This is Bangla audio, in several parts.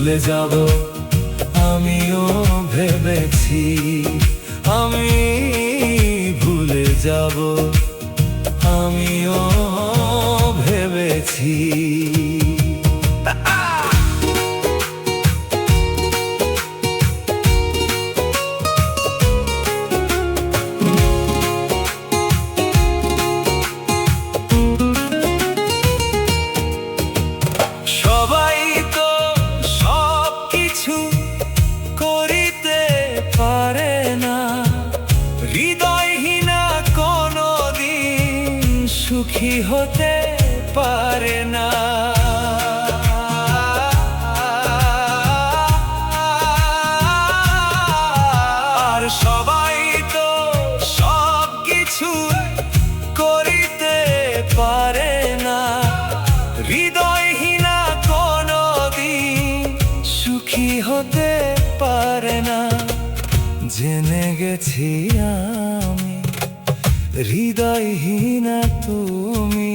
ভুলে যাব আমিও ভেবেছি, আমি ভুলে যাব আমিও ভেবেছি। সবাই তো সব কিছু করিতে পারে না, হৃদয়হীনা কোনদিন সুখী হতে পারে না। আর সবাই তো সব কিছু করিতে পারে না, হৃদয়হীনা কোনদিন সুখী হতে পারে না। জেনে গেছি আমি হৃদয়হীনা তুমি,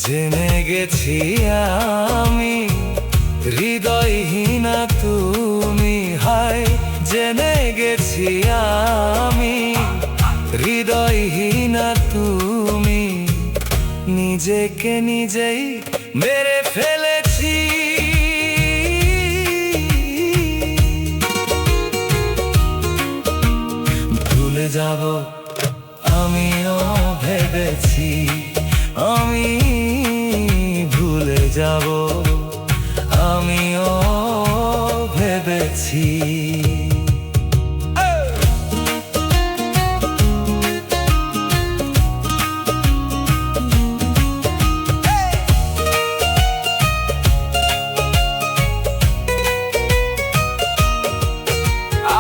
জেনে গেছি আমি হৃদয়হীনা তুমি, হায় জেনে গেছি আমি হৃদয়হীনা তুমি। নিজেকে নিজেই মেরে ফেলেছি, ভুলে যাব আমিও ভেবেছি, আমি ভুলে যাব আমিও ভেবেছি।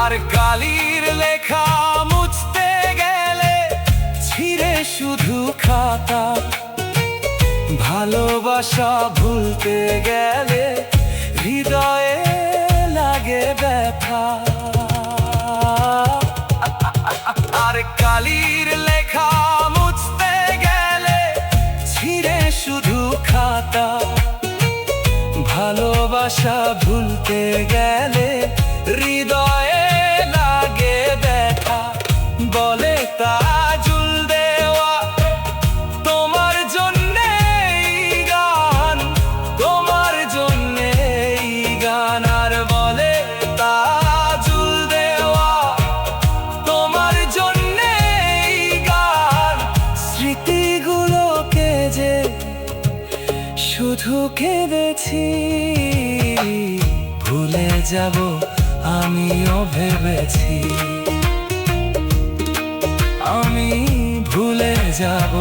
আর কালির লেখা মুছতে গেলে ছিঁড়ে শুধু খাতা, ভালোবাসা ভুলতে গেলে হৃদয়ে লাগে ব্যথা। আর কালির লেখা মুছতে গেলে ছিঁড়ে শুধু খাতা, ভালোবাসা ভুলতে গেলে হৃদয়ে লাগে ব্যথা। বলে তাজুল দেওয়া তোমার জন্যে গান, তোমার জন্যে গান। আর বলে তাজুল দেওয়া তোমার জন্যে গান, স্মৃতিগুলোকে যে শুধু কেঁদেছি। ভুলে যাব আমিও ভেবেছি, আমি ভুলে যাব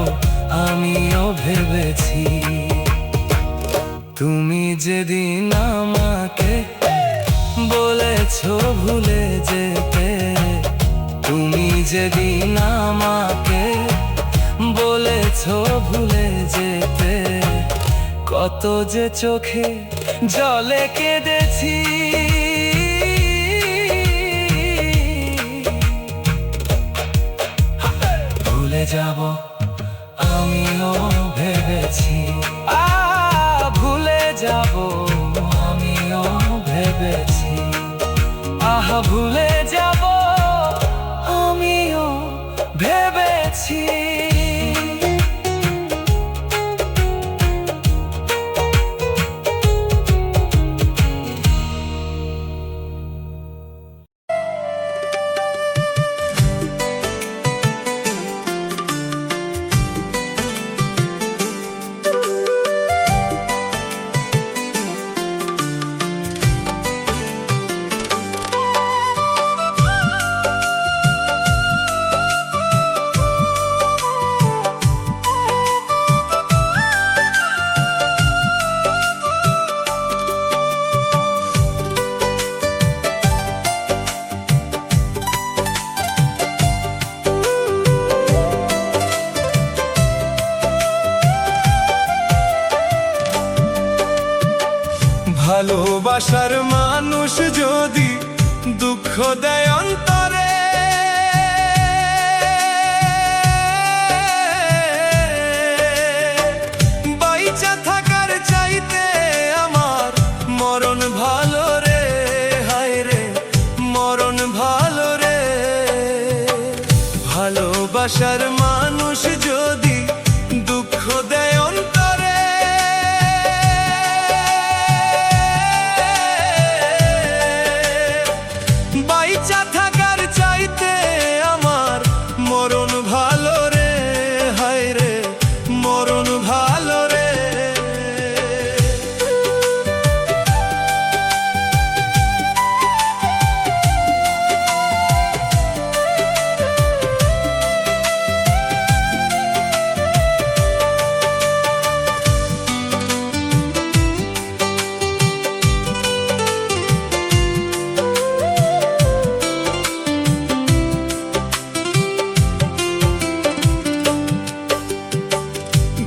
আমিও ভেবেছি। তুমি যেদিন আমাকে বলেছো ভুলে যেতে, তুমি যেদিন আমাকে বলেছো ভুলে যেতে, কত যে চোখে জলে কেঁদেছি। ভুলে যাব আমিও ভেবেছি, ভুলে যাব আমিও ভেবেছি, ভুলে যাব আমিও ভেবেছি। ভালোবাসার মানুষ যদি দুঃখ দেয় অন্তরে, বাইচা থাকার চাইতে আমার মরণ ভালো। ভালোবাসার মানুষ যদি দুঃখ দেয় অন্তরে, বাইচা থাকার চাইতে আমার মরণ ভালো রে, হায় রে মরণ ভালো রে।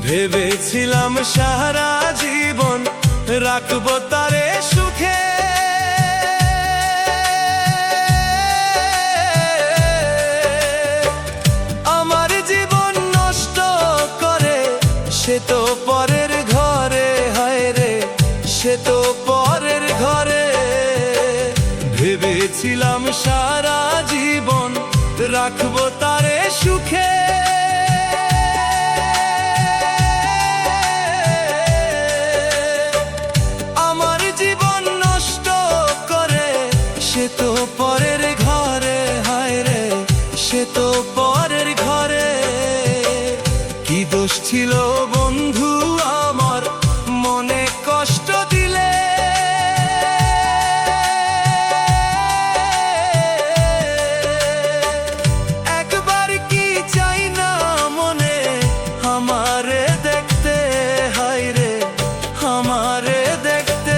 ভেবেছিলাম সারা জীবন রাখবো তারে সুখে, আমার জীবন নষ্ট করে সে তো পরের ঘরে, হায় রে সে তো পরের ঘরে। ভেবেছিলাম সারা জীবন রাখবো তারে সুখে, সে তো পরের ঘরে, হায় রে সে তো পরের ঘরে। কি দোষ ছিল বন্ধু আমার মনে কষ্ট দিলে, একবার কি চাই না মনে আমারে দেখতে, হায় রে আমারে দেখতে।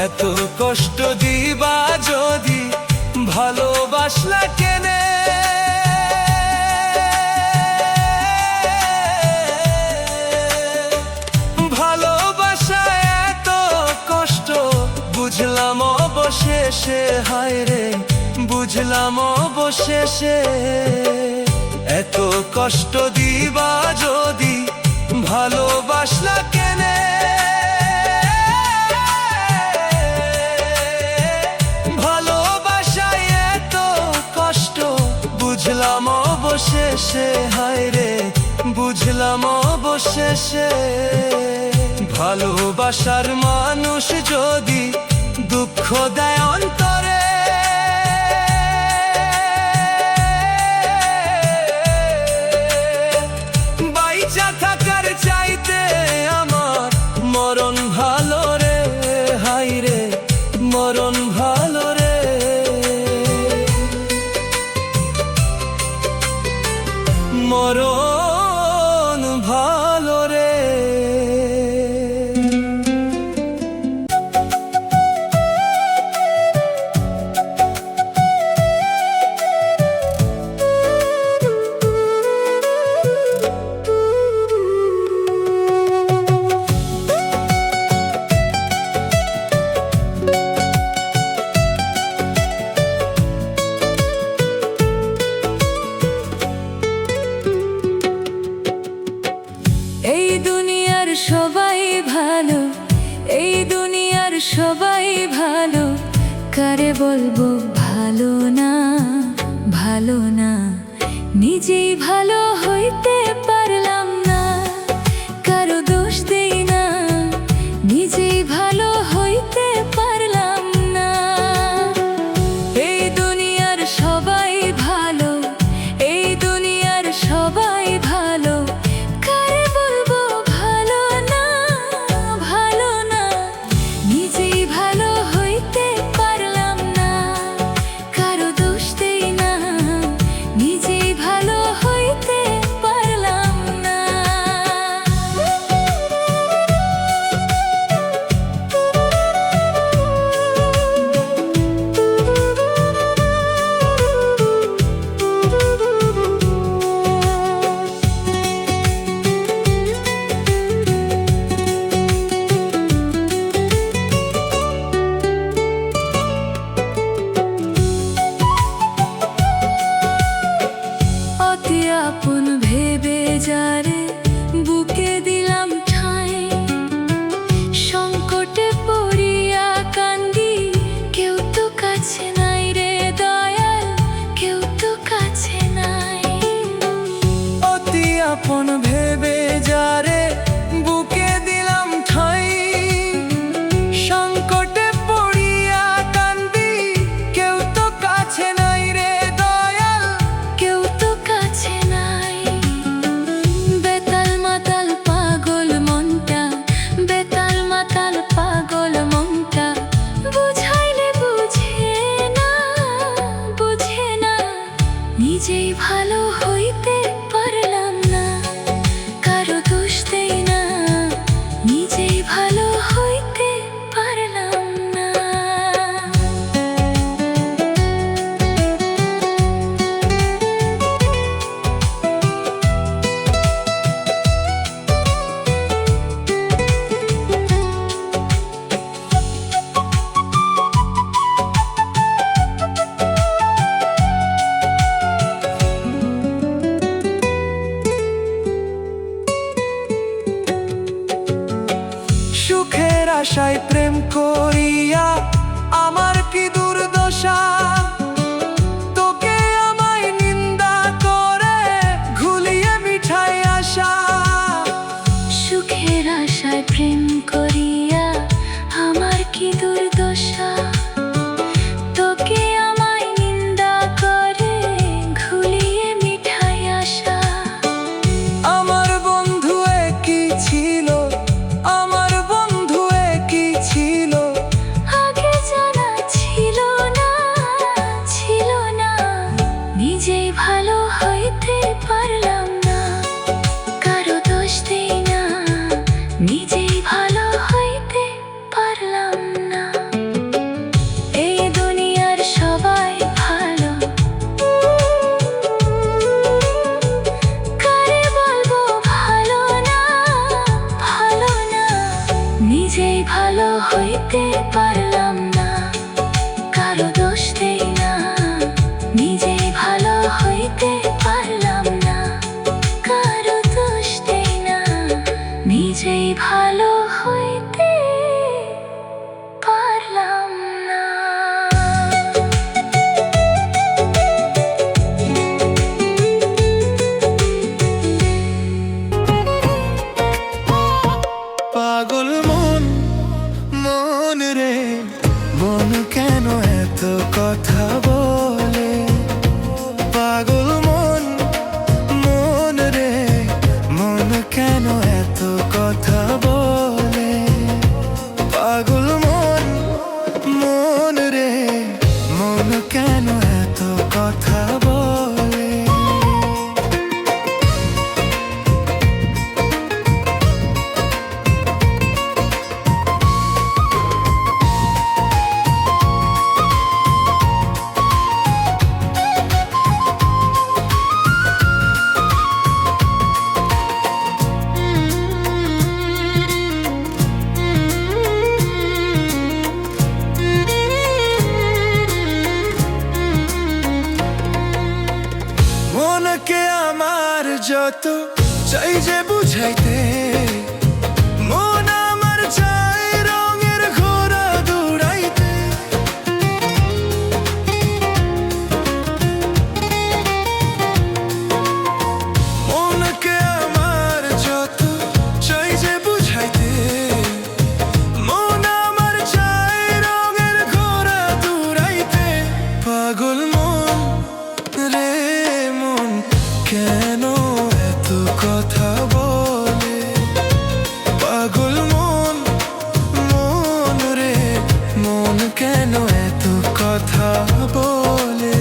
এত কষ্ট দিবা যদি ভালোবাসলা কেনে, ভালোবাসা এত কষ্ট বুঝলাম অবশেষে, হায় রে বুঝলাম অবশেষে। এত কষ্ট দিবা যদি ভালোবাসলা কেনে, বুঝলাম অবশেষে, হায় রে বুঝলাম অবশেষে। ভালোবাসার মানুষ যদি দুঃখ দেয় অন্তরে, বাইচা থাকার চাইতে আমার মরণ ভালো রে, হায় রে মরণ ভালো রে। মরণ ভালো রে। সবাই ভালো, এই দুনিয়ার সবাই ভালো, কারে বলবো ভালো না, ভালো না। নিজেই ভালো হইতে পারলাম না, কারো দোষ দেই না, নিজেই ভালো হইতে পারলাম না। এই দুনিয়ার সবাই ভালো, এই দুনিয়ার সবাই ভালো, কারে বলবো ভালো না, ভালো না। নিজেই ভালো হইতে পারলাম না, কারো দোষ দেই না, নিজেই ভালো হইতে পারলাম না। কি দুর্দশা, তোকে আমায় নিন্দা করে ঘুলিয়ে মিঠাই আশা। আমার বন্ধু একই ছিল, আমার বন্ধু একই ছিল, আগে জানা ছিল না, ছিল না। নিজেই ভালো হইতে পারলাম না, কারো দোষ দেই না, নিজেই ভালো হইতে পারলাম না। এই দুনিয়ার সবাই ভালো, কারে বলবো ভালো না, ভালো না। নিজেই ভালো হইতে পারলাম না, কারো দোষ দেই না, নিজেই ভালো হইতে পারলাম না, কারো দোষ দেই না, নিজেই ভালো হইতে পারলাম না। পাগল মন, মন রে মন কেন এত কথা বলে? পাগল মন, মন রে মন কেন এত কথা বলে? পাগল মন, মন রে মন কেন এত কথা বলে? মনকে আমার যত চাই যে বুঝাইতে, মন আমার চাই রঙের ঘোড়া দৌড়াইতে। মনকে আমার যত চাই যে বুঝাইতে, মন আমার চাই রঙের ঘোড়া দৌড়াইতে। পাগল মন রে মন কেন এত কথা বলে? পাগল মন, মন রে মন কেন এত কথা বলে?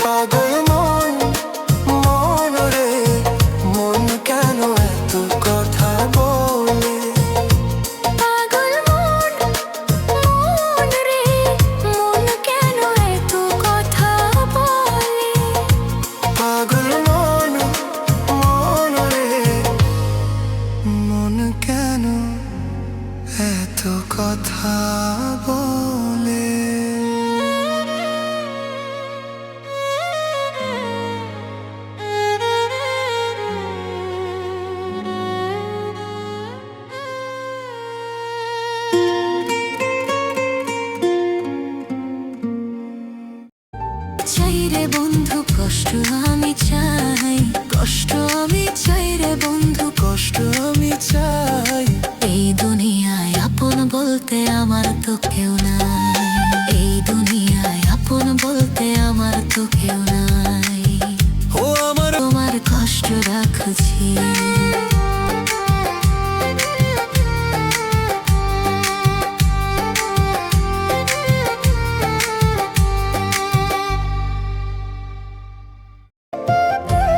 পাগল মন, মন রে মন কেন এত কথা বলে? পাগল মন, মন রে মন কেন এত কথা বলে? পাগল মন, মন রে মন কেন এত কথা বলে? চাই রে বন্ধু কষ্ট আমি চাই, কষ্ট আমি চাই রে বন্ধু, কষ্ট আমি চাই। এই দুনিয়ায় আপন বলতে আমার তো কেউ নাই, এই দুনিয়ায় আপন বলতে আমার তো কেউ নাই। ও আমার তোমার কষ্ট রাখছি